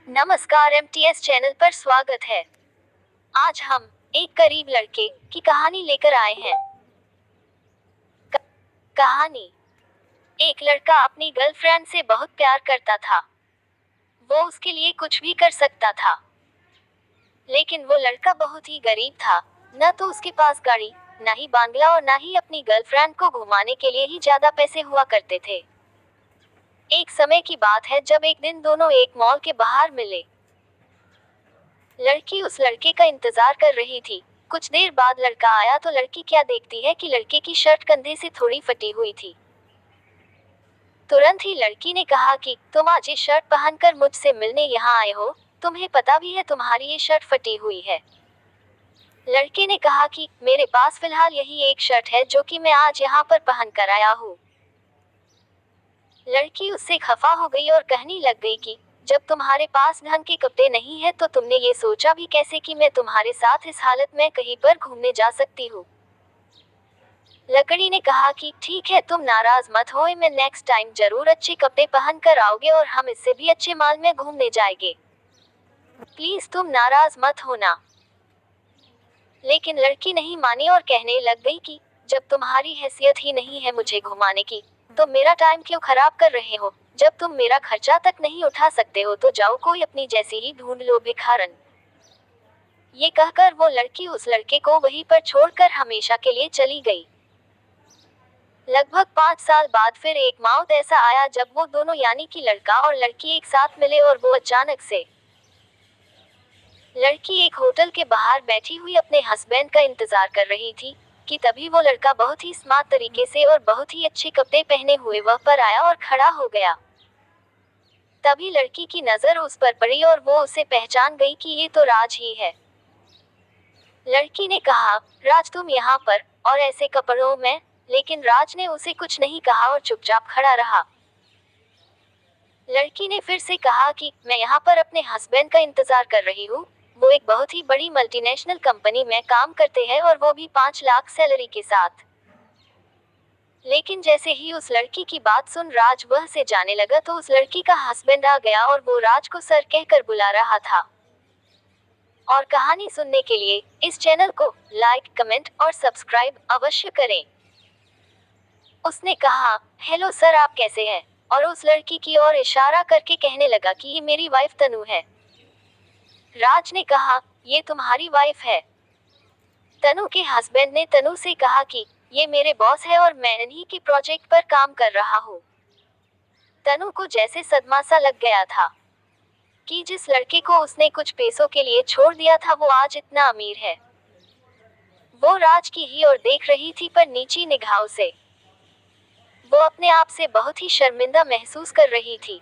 नमस्कार, MTS channel पर स्वागत है। आज हम एक गरीब लड़के की कहानी लेकर आए हैं। क- कहानी। एक लड़का अपनी गर्लफ्रेंड से बहुत प्यार करता था। वो उसके लिए कुछ भी कर सकता था। लेकिन वो लड़का बहुत ही गरीब था। न तो उसके पास गाड़ी, न ही बांग्ला और न ही अपनी गर्लफ्रेंड को घुमाने के लिए ही ज्यादा पैसे हुआ करते थे। एक समय की बात है जब एक दिन दोनों एक मॉल के बाहर मिले। लड़की उस लड़के का इंतजार कर रही थी। कुछ देर बाद लड़का आया तो लड़की क्या देखती है कि लड़के की शर्ट कंधे से थोड़ी फटी हुई थी। तुरंत ही लड़की ने कहा कि तुम आज ये शर्ट पहनकर मुझसे मिलने यहाँ आए हो, तुम्हें पता भी है तुम्हारी ये शर्ट फटी हुई है। लड़के ने कहा कि मेरे पास फिलहाल यही एक शर्ट है जो कि मैं आज यहाँ पर पहन कर आया हूँ। लड़की उससे खफा हो गई और कहने लग गई कि जब तुम्हारे पास ढंग के कपड़े नहीं है तो तुमने ये सोचा भी कैसे कि मैं तुम्हारे साथ इस हालत में कहीं पर घूमने जा सकती हूँ। लकड़ी ने कहा कि ठीक है, तुम नाराज मत हो, मैं नेक्स्ट टाइम जरूर अच्छे कपड़े पहन कर आओगे और हम इससे भी अच्छे माल में घूमने जाएंगे। प्लीज तुम नाराज मत होना। लेकिन लड़की नहीं मानी और कहने लग गई कि जब तुम्हारी हैसियत ही नहीं है मुझे घुमाने की, तो मेरा टाइम क्यों खराब कर रहे हो। जब तुम मेरा खर्चा तक नहीं उठा सकते हो तो जाओ कोई अपनी जैसी ही ढूंढ लो भिखारन। ये कहकर वो लड़की उस लड़के को वहीं पर छोड़कर हमेशा के लिए चली गई। लगभग 5 साल बाद फिर एक मौत ऐसा आया जब वो दोनों यानी कि लड़का और लड़की एक साथ मिले और वो अचानक से। लड़की एक होटल के बाहर बैठी हुई अपने हस्बैंड का इंतजार कर रही थी कि तभी वो लड़का बहुत ही स्मार्ट तरीके से और बहुत ही अच्छे कपड़े पहने हुए वह पर आया और खड़ा हो गया। तभी लड़की की नजर उस पर पड़ी और वो उसे पहचान गई कि ये तो राज ही है। लड़की ने कहा, राज तुम यहाँ पर और ऐसे कपड़ों में। लेकिन राज ने उसे कुछ नहीं कहा और चुपचाप खड़ा रहा। लड़की ने फिर से कहा कि मैं यहाँ पर अपने हस्बैंड का इंतजार कर रही हूँ। वो एक बहुत ही बड़ी मल्टीनेशनल कंपनी में काम करते हैं और वो भी 5 लाख सैलरी के साथ। लेकिन जैसे ही उस लड़की की बात सुन राज वह से जाने लगा तो उस लड़की का हस्बैंड आ गया और वो राज को सर कहकर बुला रहा था। और कहानी सुनने के लिए इस चैनल को लाइक, कमेंट और सब्सक्राइब अवश्य करें। उसने कहा, हेलो सर, आप कैसे हैं। और उस लड़की की ओर इशारा करके कहने लगा कि ये मेरी वाइफ तनु है। राज ने कहा, ये तुम्हारी वाइफ है। तनु के हस्बैंड ने तनु से कहा कि ये मेरे बॉस है और मैं इन्हीं के प्रोजेक्ट पर काम कर रहा हूँ। तनु को जैसे सदमा सा लग गया था कि जिस लड़के को उसने कुछ पैसों के लिए छोड़ दिया था वो आज इतना अमीर है। वो राज की ही ओर देख रही थी पर नीची निगाहों से। वो अपने आप से बहुत ही शर्मिंदा महसूस कर रही थी।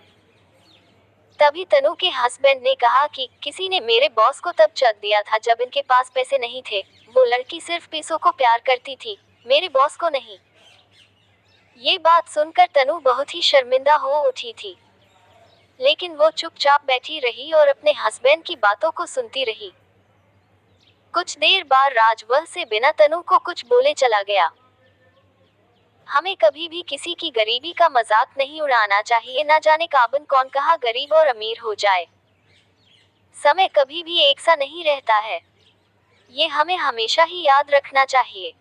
तभी तनु के हस्बैंड ने कहा कि किसी ने मेरे बॉस को तब चक दिया था जब इनके पास पैसे नहीं थे। वो लड़की सिर्फ पैसों को प्यार करती थी, मेरे बॉस को नहीं। ये बात सुनकर तनु बहुत ही शर्मिंदा हो उठी थी। लेकिन वो चुपचाप बैठी रही और अपने हस्बैंड की बातों को सुनती रही। कुछ देर बाद राज वह से बिना तनु को कुछ बोले चला गया। हमें कभी भी किसी की गरीबी का मजाक नहीं उड़ाना चाहिए, ना जाने काबन कौन कहाँ गरीब और अमीर हो जाए। समय कभी भी एक सा नहीं रहता है, ये हमें हमेशा ही याद रखना चाहिए।